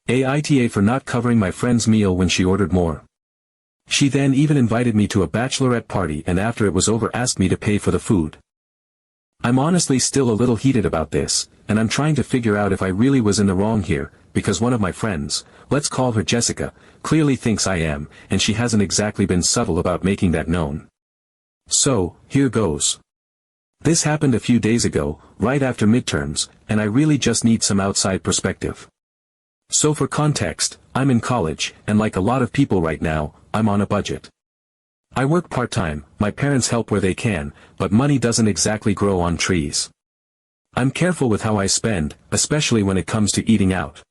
AITA for not covering my friend's meal when she ordered more. She then even invited me to a bachelorette party and after it was over asked me to pay for the food. I'm honestly still a little heated about this, and I'm trying to figure out if I really was in the wrong here, because one of my friends, let's call her Jessica, clearly thinks I am, and she hasn't exactly been subtle about making that known. So, here goes. This happened a few days ago, right after midterms, and I really just need some outside perspective. So for context, I'm in college, and like a lot of people right now, I'm on a budget. I work part-time, my parents help where they can, but money doesn't exactly grow on trees. I'm careful with how I spend, especially when it comes to eating out.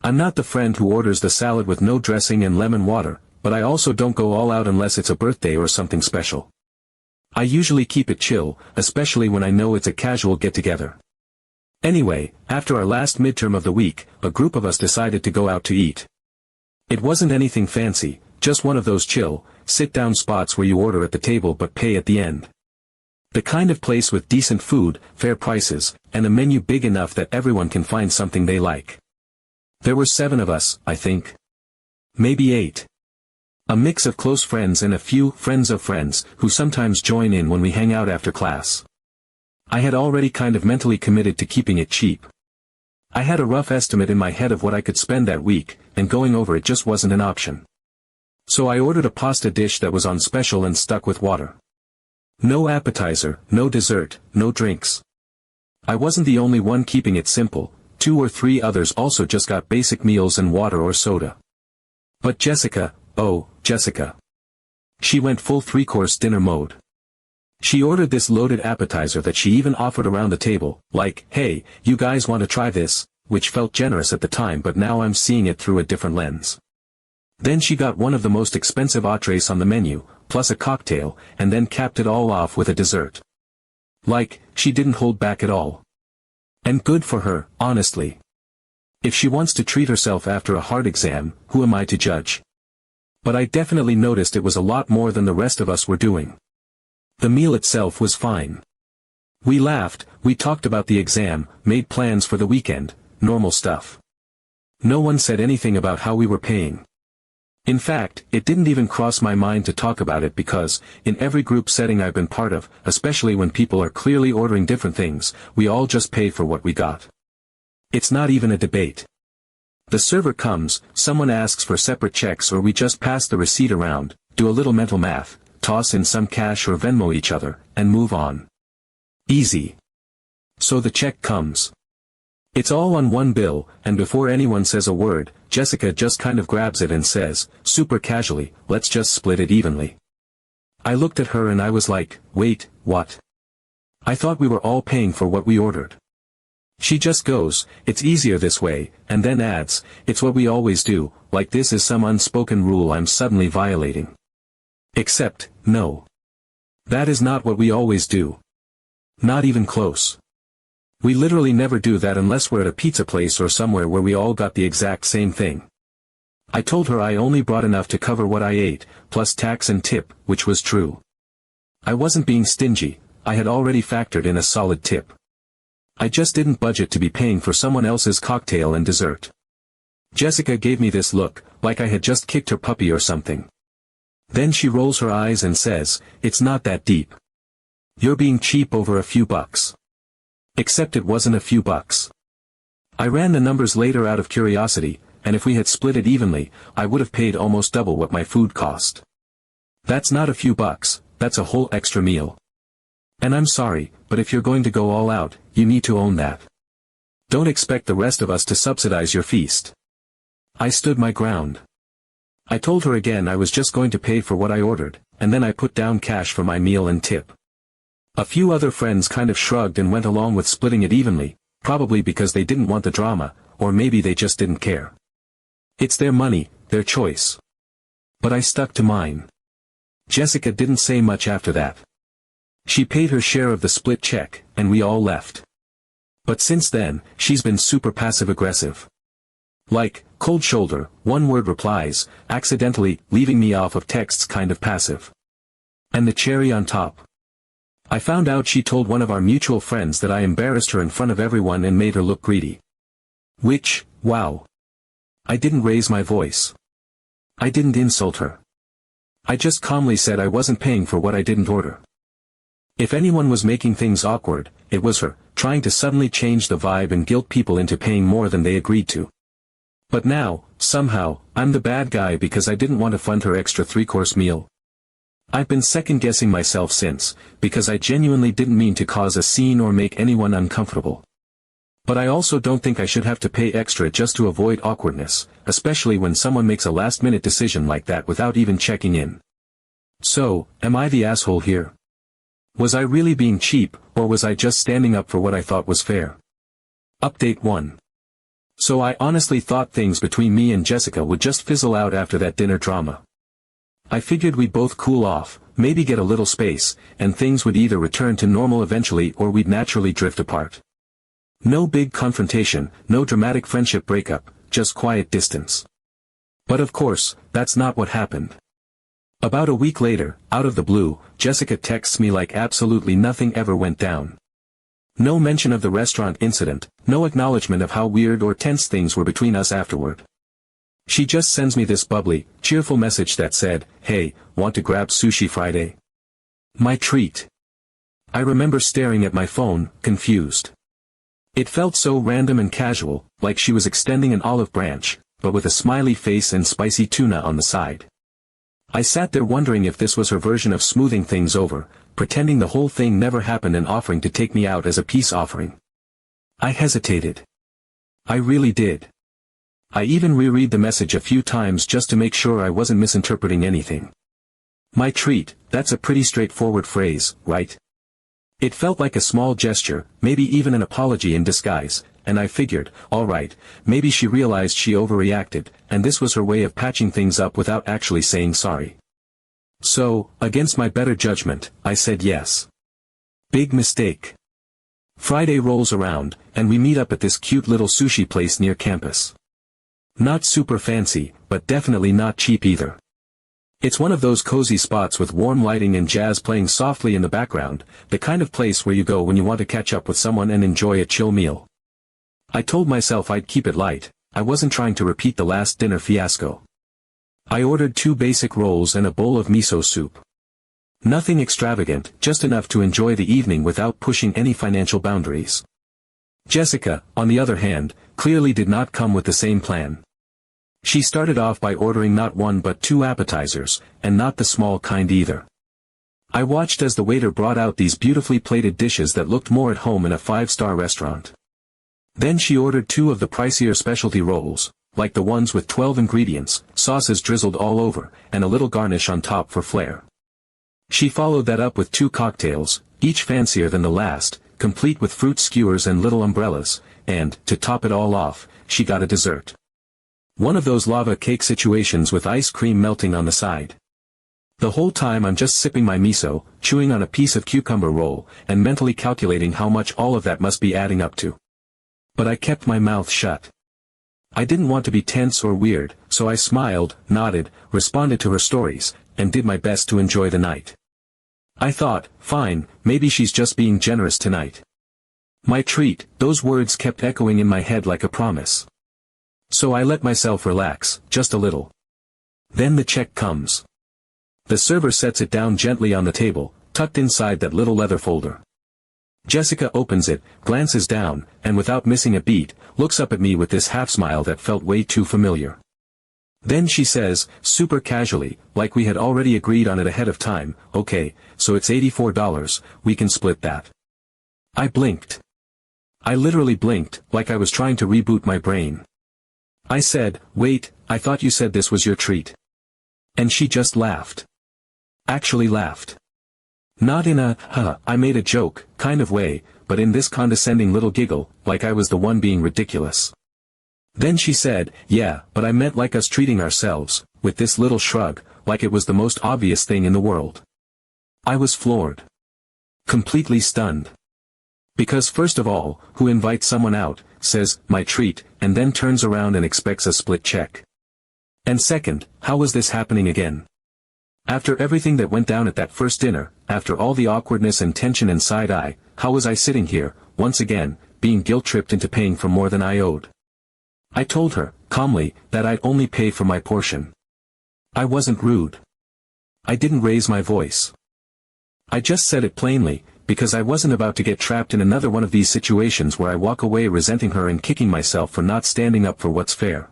I'm not the friend who orders the salad with no dressing and lemon water, but I also don't go all out unless it's a birthday or something special. I usually keep it chill, especially when I know it's a casual get-together. Anyway, after our last midterm of the week, a group of us decided to go out to eat. It wasn't anything fancy, just one of those chill, sit-down spots where you order at the table but pay at the end. The kind of place with decent food, fair prices, and a menu big enough that everyone can find something they like. There were 7 of us, I think. Maybe 8. A mix of close friends and a few friends of friends, who sometimes join in when we hang out after class. I had already kind of mentally committed to keeping it cheap. I had a rough estimate in my head of what I could spend that week, and going over it just wasn't an option. So I ordered a pasta dish that was on special and stuck with water. No appetizer, no dessert, no drinks. I wasn't the only one keeping it simple, 2 or 3 others also just got basic meals and water or soda. But Jessica, oh, Jessica. She went full 3-course dinner mode. She ordered this loaded appetizer that she even offered around the table, like, hey, you guys want to try this, which felt generous at the time but now I'm seeing it through a different lens. Then she got one of the most expensive entrees on the menu, plus a cocktail, and then capped it all off with a dessert. Like, she didn't hold back at all. And good for her, honestly. If she wants to treat herself after a hard exam, who am I to judge? But I definitely noticed it was a lot more than the rest of us were doing. The meal itself was fine. We laughed, we talked about the exam, made plans for the weekend, normal stuff. No one said anything about how we were paying. In fact, it didn't even cross my mind to talk about it because, in every group setting I've been part of, especially when people are clearly ordering different things, we all just pay for what we got. It's not even a debate. The server comes, someone asks for separate checks or we just pass the receipt around, do a little mental math, toss in some cash or Venmo each other, and move on. Easy. So the check comes. It's all on one bill, and before anyone says a word, Jessica just kind of grabs it and says, super casually, let's just split it evenly. I looked at her and I was like, wait, what? I thought we were all paying for what we ordered. She just goes, it's easier this way, and then adds, it's what we always do, like this is some unspoken rule I'm suddenly violating. Except, no. That is not what we always do. Not even close. We literally never do that unless we're at a pizza place or somewhere where we all got the exact same thing. I told her I only brought enough to cover what I ate, plus tax and tip, which was true. I wasn't being stingy, I had already factored in a solid tip. I just didn't budget to be paying for someone else's cocktail and dessert. Jessica gave me this look, like I had just kicked her puppy or something. Then she rolls her eyes and says, it's not that deep. You're being cheap over a few bucks. Except it wasn't a few bucks. I ran the numbers later out of curiosity, and if we had split it evenly, I would have paid almost double what my food cost. That's not a few bucks, that's a whole extra meal. And I'm sorry, but if you're going to go all out, you need to own that. Don't expect the rest of us to subsidize your feast. I stood my ground. I told her again I was just going to pay for what I ordered, and then I put down cash for my meal and tip. A few other friends kind of shrugged and went along with splitting it evenly, probably because they didn't want the drama, or maybe they just didn't care. It's their money, their choice. But I stuck to mine. Jessica didn't say much after that. She paid her share of the split check, and we all left. But since then, she's been super passive-aggressive. Like, cold shoulder, one-word replies, accidentally leaving me off of texts kind of passive. And the cherry on top. I found out she told one of our mutual friends that I embarrassed her in front of everyone and made her look greedy. Which, wow. I didn't raise my voice. I didn't insult her. I just calmly said I wasn't paying for what I didn't order. If anyone was making things awkward, it was her, trying to suddenly change the vibe and guilt people into paying more than they agreed to. But now, somehow, I'm the bad guy because I didn't want to fund her extra 3-course meal. I've been second-guessing myself since, because I genuinely didn't mean to cause a scene or make anyone uncomfortable. But I also don't think I should have to pay extra just to avoid awkwardness, especially when someone makes a last-minute decision like that without even checking in. So, am I the asshole here? Was I really being cheap, or was I just standing up for what I thought was fair? Update 1. So I honestly thought things between me and Jessica would just fizzle out after that dinner drama. I figured we'd both cool off, maybe get a little space, and things would either return to normal eventually or we'd naturally drift apart. No big confrontation, no dramatic friendship breakup, just quiet distance. But of course, that's not what happened. About a week later, out of the blue, Jessica texts me like absolutely nothing ever went down. No mention of the restaurant incident, no acknowledgement of how weird or tense things were between us afterward. She just sends me this bubbly, cheerful message that said, "Hey, want to grab sushi Friday?" My treat. I remember staring at my phone, confused. It felt so random and casual, like she was extending an olive branch, but with a smiley face and spicy tuna on the side. I sat there wondering if this was her version of smoothing things over, pretending the whole thing never happened and offering to take me out as a peace offering. I hesitated. I really did. I even reread the message a few times just to make sure I wasn't misinterpreting anything. My treat, that's a pretty straightforward phrase, right? It felt like a small gesture, maybe even an apology in disguise, and I figured, alright, maybe she realized she overreacted, and this was her way of patching things up without actually saying sorry. So, against my better judgment, I said yes. Big mistake. Friday rolls around, and we meet up at this cute little sushi place near campus. Not super fancy, but definitely not cheap either. It's one of those cozy spots with warm lighting and jazz playing softly in the background, the kind of place where you go when you want to catch up with someone and enjoy a chill meal. I told myself I'd keep it light, I wasn't trying to repeat the last dinner fiasco. I ordered 2 basic rolls and a bowl of miso soup. Nothing extravagant, just enough to enjoy the evening without pushing any financial boundaries. Jessica, on the other hand, clearly did not come with the same plan. She started off by ordering not 1 but 2 appetizers, and not the small kind either. I watched as the waiter brought out these beautifully plated dishes that looked more at home in a 5-star restaurant. Then she ordered 2 of the pricier specialty rolls, like the ones with 12 ingredients, sauces drizzled all over, and a little garnish on top for flair. She followed that up with 2 cocktails, each fancier than the last, complete with fruit skewers and little umbrellas, and, to top it all off, she got a dessert. One of those lava cake situations with ice cream melting on the side. The whole time I'm just sipping my miso, chewing on a piece of cucumber roll, and mentally calculating how much all of that must be adding up to. But I kept my mouth shut. I didn't want to be tense or weird, so I smiled, nodded, responded to her stories, and did my best to enjoy the night. I thought, fine, maybe she's just being generous tonight. My treat, those words kept echoing in my head like a promise. So I let myself relax, just a little. Then the check comes. The server sets it down gently on the table, tucked inside that little leather folder. Jessica opens it, glances down, and without missing a beat, looks up at me with this half-smile that felt way too familiar. Then she says, super casually, like we had already agreed on it ahead of time, "Okay, so it's $84, we can split that." I blinked. I literally blinked, like I was trying to reboot my brain. I said, "Wait, I thought you said this was your treat." And she just laughed. Actually laughed. Not in a, I made a joke, kind of way, but in this condescending little giggle, like I was the one being ridiculous. Then she said, "Yeah, but I meant like us treating ourselves," with this little shrug, like it was the most obvious thing in the world. I was floored. Completely stunned. Because first of all, who invites someone out, says, "my treat," and then turns around and expects a split check? And second, how was this happening again? After everything that went down at that first dinner, after all the awkwardness and tension and side-eye, how was I sitting here, once again, being guilt-tripped into paying for more than I owed? I told her, calmly, that I'd only pay for my portion. I wasn't rude. I didn't raise my voice. I just said it plainly, because I wasn't about to get trapped in another one of these situations where I walk away resenting her and kicking myself for not standing up for what's fair.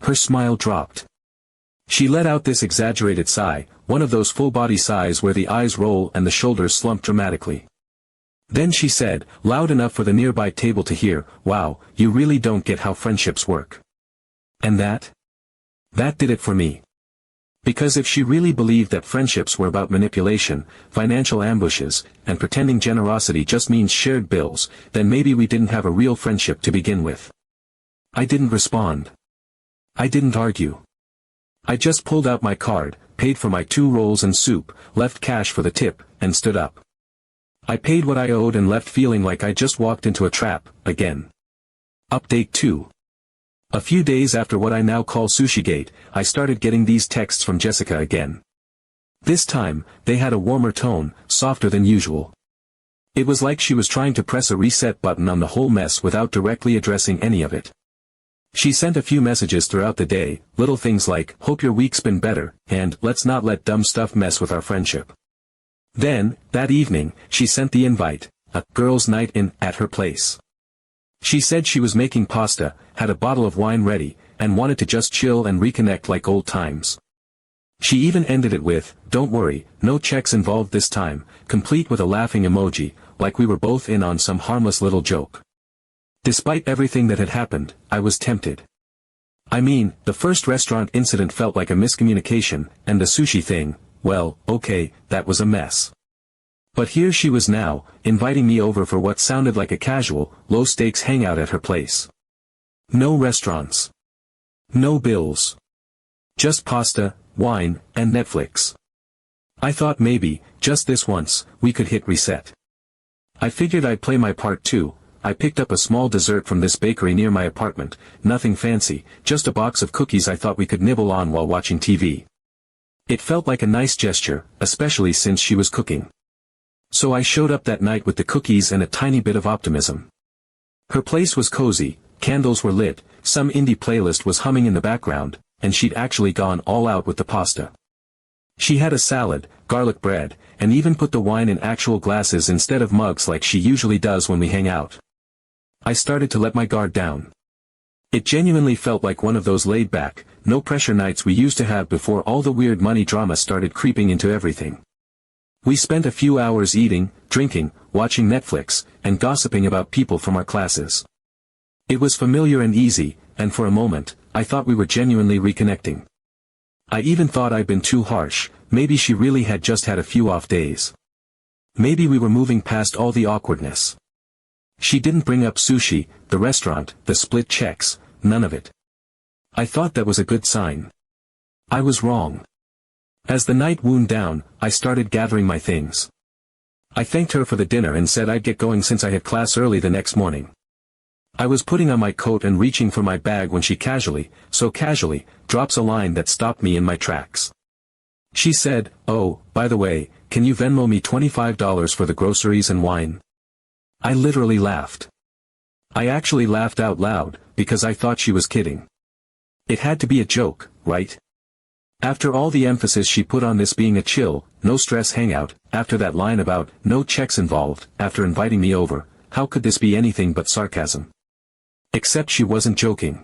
Her smile dropped. She let out this exaggerated sigh, one of those full-body sighs where the eyes roll and the shoulders slump dramatically. Then she said, loud enough for the nearby table to hear, "Wow, you really don't get how friendships work." And that did it for me. Because if she really believed that friendships were about manipulation, financial ambushes, and pretending generosity just means shared bills, then maybe we didn't have a real friendship to begin with. I didn't respond. I didn't argue. I just pulled out my card, paid for my 2 rolls and soup, left cash for the tip, and stood up. I paid what I owed and left feeling like I just walked into a trap, again. Update 2. A few days after what I now call Sushigate, I started getting these texts from Jessica again. This time, they had a warmer tone, softer than usual. It was like she was trying to press a reset button on the whole mess without directly addressing any of it. She sent a few messages throughout the day, little things like, "Hope your week's been better," and, "Let's not let dumb stuff mess with our friendship." Then, that evening, she sent the invite, a girls' night in, at her place. She said she was making pasta, had a bottle of wine ready, and wanted to just chill and reconnect like old times. She even ended it with, "Don't worry, no checks involved this time," complete with a laughing emoji, like we were both in on some harmless little joke. Despite everything that had happened, I was tempted. I mean, the first restaurant incident felt like a miscommunication, and the sushi thing, well, okay, that was a mess. But here she was now, inviting me over for what sounded like a casual, low-stakes hangout at her place. No restaurants. No bills. Just pasta, wine, and Netflix. I thought maybe, just this once, we could hit reset. I figured I'd play my part too. I picked up a small dessert from this bakery near my apartment, nothing fancy, just a box of cookies I thought we could nibble on while watching TV. It felt like a nice gesture, especially since she was cooking. So I showed up that night with the cookies and a tiny bit of optimism. Her place was cozy, candles were lit, some indie playlist was humming in the background, and she'd actually gone all out with the pasta. She had a salad, garlic bread, and even put the wine in actual glasses instead of mugs like she usually does when we hang out. I started to let my guard down. It genuinely felt like one of those laid-back, no-pressure nights we used to have before all the weird money drama started creeping into everything. We spent a few hours eating, drinking, watching Netflix, and gossiping about people from our classes. It was familiar and easy, and for a moment, I thought we were genuinely reconnecting. I even thought I'd been too harsh, maybe she really had just had a few off days. Maybe we were moving past all the awkwardness. She didn't bring up sushi, the restaurant, the split checks, none of it. I thought that was a good sign. I was wrong. As the night wound down, I started gathering my things. I thanked her for the dinner and said I'd get going since I had class early the next morning. I was putting on my coat and reaching for my bag when she casually, so casually, drops a line that stopped me in my tracks. She said, "Oh, by the way, can you Venmo me $25 for the groceries and wine?" I literally laughed. I actually laughed out loud, because I thought she was kidding. It had to be a joke, right? After all the emphasis she put on this being a chill, no-stress hangout, after that line about, no checks involved, after inviting me over, how could this be anything but sarcasm? Except she wasn't joking.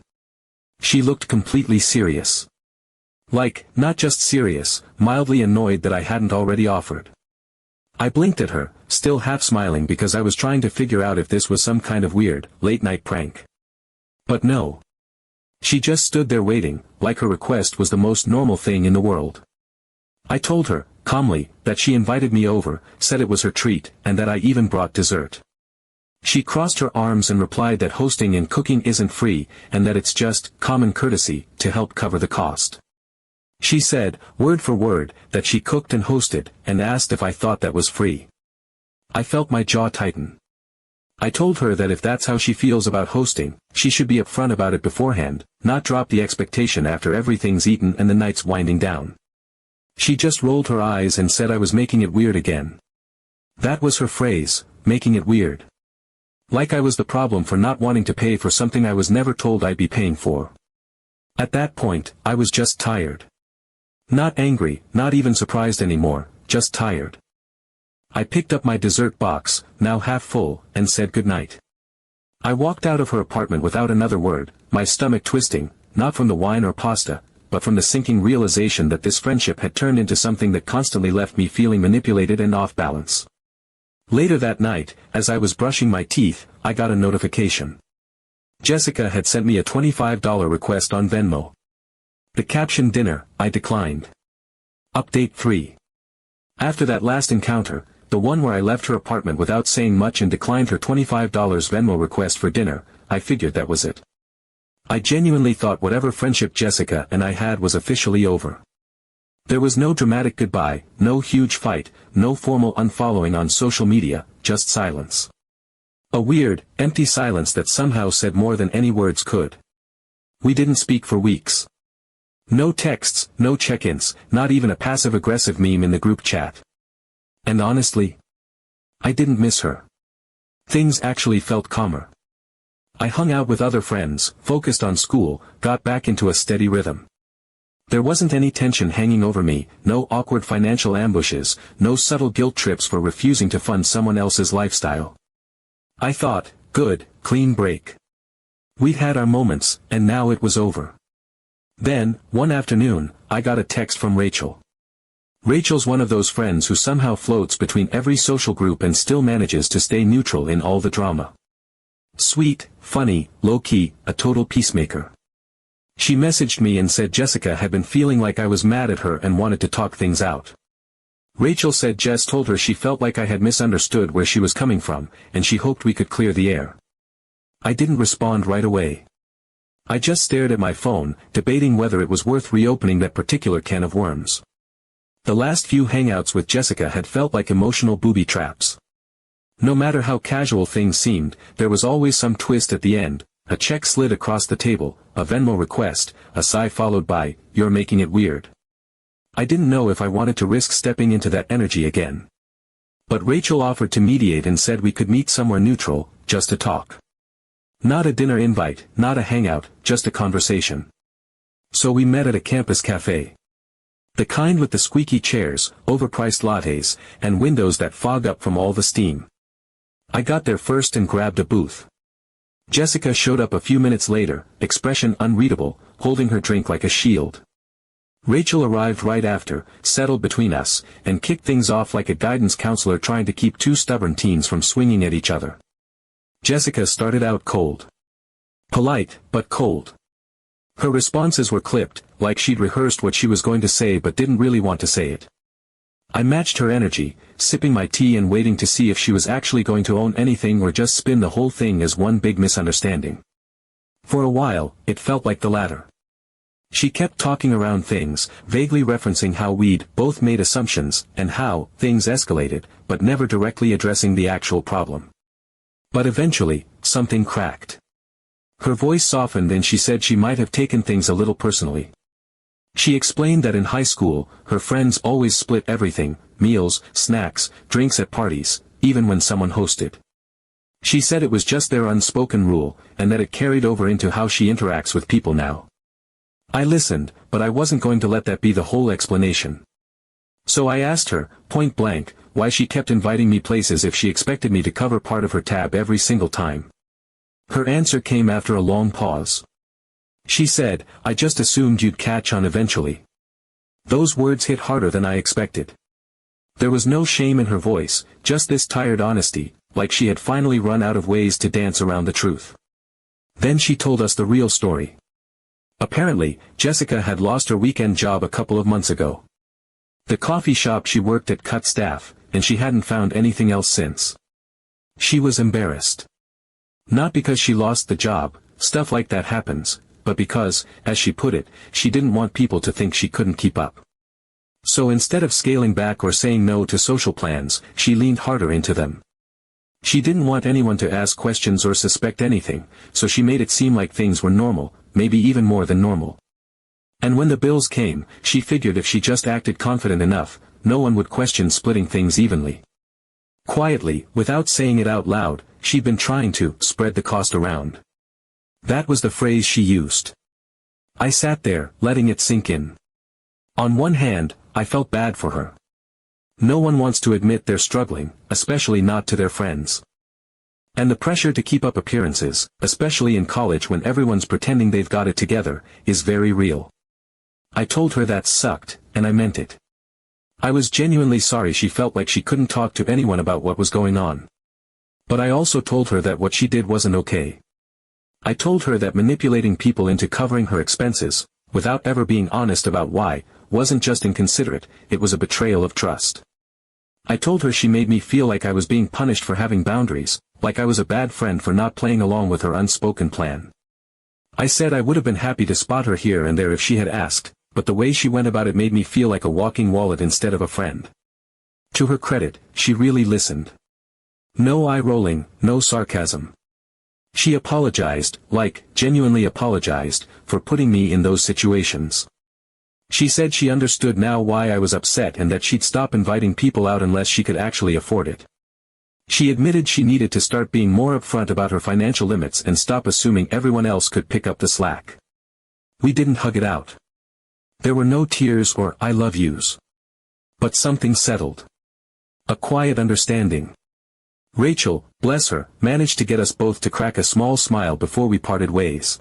She looked completely serious. Like, not just serious, mildly annoyed that I hadn't already offered. I blinked at her, still half smiling because I was trying to figure out if this was some kind of weird, late-night prank. But no. She just stood there waiting, like her request was the most normal thing in the world. I told her, calmly, that she invited me over, said it was her treat, and that I even brought dessert. She crossed her arms and replied that hosting and cooking isn't free, and that it's just common courtesy to help cover the cost. She said, word for word, that she cooked and hosted, and asked if I thought that was free. I felt my jaw tighten. I told her that if that's how she feels about hosting, she should be upfront about it beforehand, not drop the expectation after everything's eaten and the night's winding down. She just rolled her eyes and said I was making it weird again. That was her phrase, making it weird. Like I was the problem for not wanting to pay for something I was never told I'd be paying for. At that point, I was just tired. Not angry, not even surprised anymore, just tired. I picked up my dessert box, now half full, and said goodnight. I walked out of her apartment without another word, my stomach twisting, not from the wine or pasta, but from the sinking realization that this friendship had turned into something that constantly left me feeling manipulated and off balance. Later that night, as I was brushing my teeth, I got a notification. Jessica had sent me a $25 request on Venmo. The caption dinner, I declined. Update 3. After that last encounter, the one where I left her apartment without saying much and declined her $25 Venmo request for dinner, I figured that was it. I genuinely thought whatever friendship Jessica and I had was officially over. There was no dramatic goodbye, no huge fight, no formal unfollowing on social media, just silence. A weird, empty silence that somehow said more than any words could. We didn't speak for weeks. No texts, no check-ins, not even a passive-aggressive meme in the group chat. And honestly, I didn't miss her. Things actually felt calmer. I hung out with other friends, focused on school, got back into a steady rhythm. There wasn't any tension hanging over me, no awkward financial ambushes, no subtle guilt trips for refusing to fund someone else's lifestyle. I thought, good, clean break. We'd had our moments, and now it was over. Then, one afternoon, I got a text from Rachel. Rachel's one of those friends who somehow floats between every social group and still manages to stay neutral in all the drama. Sweet, funny, low-key, a total peacemaker. She messaged me and said Jessica had been feeling like I was mad at her and wanted to talk things out. Rachel said Jess told her she felt like I had misunderstood where she was coming from, and she hoped we could clear the air. I didn't respond right away. I just stared at my phone, debating whether it was worth reopening that particular can of worms. The last few hangouts with Jessica had felt like emotional booby traps. No matter how casual things seemed, there was always some twist at the end. A check slid across the table, a Venmo request, a sigh followed by, "You're making it weird." I didn't know if I wanted to risk stepping into that energy again. But Rachel offered to mediate and said we could meet somewhere neutral, just to talk. Not a dinner invite, not a hangout, just a conversation. So we met at a campus cafe. The kind with the squeaky chairs, overpriced lattes, and windows that fog up from all the steam. I got there first and grabbed a booth. Jessica showed up a few minutes later, expression unreadable, holding her drink like a shield. Rachel arrived right after, settled between us, and kicked things off like a guidance counselor trying to keep two stubborn teens from swinging at each other. Jessica started out cold. Polite, but cold. Her responses were clipped, like she'd rehearsed what she was going to say but didn't really want to say it. I matched her energy, sipping my tea and waiting to see if she was actually going to own anything or just spin the whole thing as one big misunderstanding. For a while, it felt like the latter. She kept talking around things, vaguely referencing how we'd both made assumptions, and how things escalated, but never directly addressing the actual problem. But eventually, something cracked. Her voice softened and she said she might have taken things a little personally. She explained that in high school, her friends always split everything, meals, snacks, drinks at parties, even when someone hosted. She said it was just their unspoken rule, and that it carried over into how she interacts with people now. I listened, but I wasn't going to let that be the whole explanation. So I asked her, point blank, why she kept inviting me places if she expected me to cover part of her tab every single time. Her answer came after a long pause. She said, "I just assumed you'd catch on eventually." Those words hit harder than I expected. There was no shame in her voice, just this tired honesty, like she had finally run out of ways to dance around the truth. Then she told us the real story. Apparently, Jessica had lost her weekend job a couple of months ago. The coffee shop she worked at cut staff, and she hadn't found anything else since. She was embarrassed. Not because she lost the job, stuff like that happens, but because, as she put it, she didn't want people to think she couldn't keep up. So instead of scaling back or saying no to social plans, she leaned harder into them. She didn't want anyone to ask questions or suspect anything, so she made it seem like things were normal, maybe even more than normal. And when the bills came, she figured if she just acted confident enough, no one would question splitting things evenly. Quietly, without saying it out loud, she'd been trying to spread the cost around. That was the phrase she used. I sat there, letting it sink in. On one hand, I felt bad for her. No one wants to admit they're struggling, especially not to their friends. And the pressure to keep up appearances, especially in college when everyone's pretending they've got it together, is very real. I told her that sucked, and I meant it. I was genuinely sorry she felt like she couldn't talk to anyone about what was going on. But I also told her that what she did wasn't okay. I told her that manipulating people into covering her expenses, without ever being honest about why, wasn't just inconsiderate, it was a betrayal of trust. I told her she made me feel like I was being punished for having boundaries, like I was a bad friend for not playing along with her unspoken plan. I said I would have been happy to spot her here and there if she had asked, but the way she went about it made me feel like a walking wallet instead of a friend. To her credit, she really listened. No eye-rolling, no sarcasm. She apologized, genuinely apologized, for putting me in those situations. She said she understood now why I was upset and that she'd stop inviting people out unless she could actually afford it. She admitted she needed to start being more upfront about her financial limits and stop assuming everyone else could pick up the slack. We didn't hug it out. There were no tears or I love yous. But something settled. A quiet understanding. Rachel, bless her, managed to get us both to crack a small smile before we parted ways.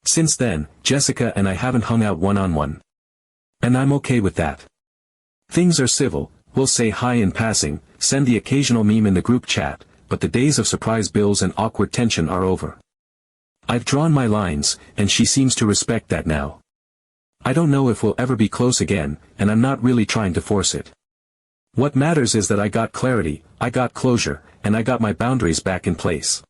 Since then, Jessica and I haven't hung out one-on-one. And I'm okay with that. Things are civil, we'll say hi in passing, send the occasional meme in the group chat, but the days of surprise bills and awkward tension are over. I've drawn my lines, and she seems to respect that now. I don't know if we'll ever be close again, and I'm not really trying to force it. What matters is that I got clarity, I got closure, and I got my boundaries back in place.